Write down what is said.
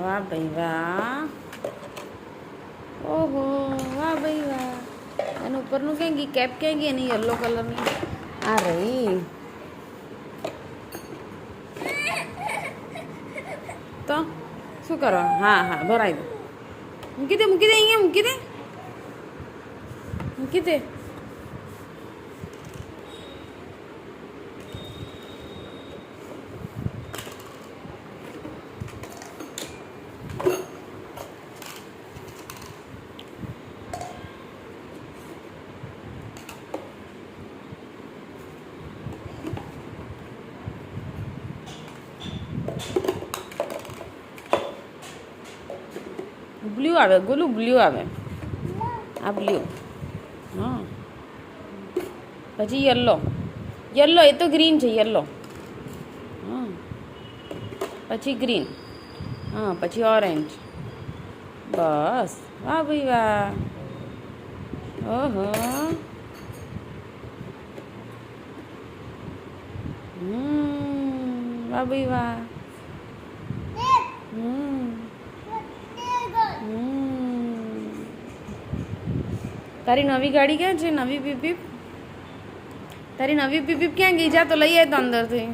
વાહ ભાઈ વાહ. ઓહો વાહ ભાઈ વાહ. એનું ઉપરનું ક્યાં ગઈ કેપ ક્યાં ગઈ એની યલો કલરની આ રહી તો શું કરવા. હા હા ભરાઈ દે મૂકી દે મૂકી દે અહીંયા મૂકી દે મૂકી દે. બ્લુ આવે ગોલું બ્લુ આવે આ બ્લુ. હા પછી યલો યલો એ તો ગ્રીન છે યલો. હા પછી ગ્રીન. હા પછી ઓરેન્જ. બસ વાહ ભાઈ વાહ. ઓહો વાહ ભાઈ વાહ. તારી નવી ગાડી ક્યાં છે નવી પીપીપ. તારી નવી પીપીપ ક્યાં ગઈ જા તો લઈ આવે તો અંદરથી.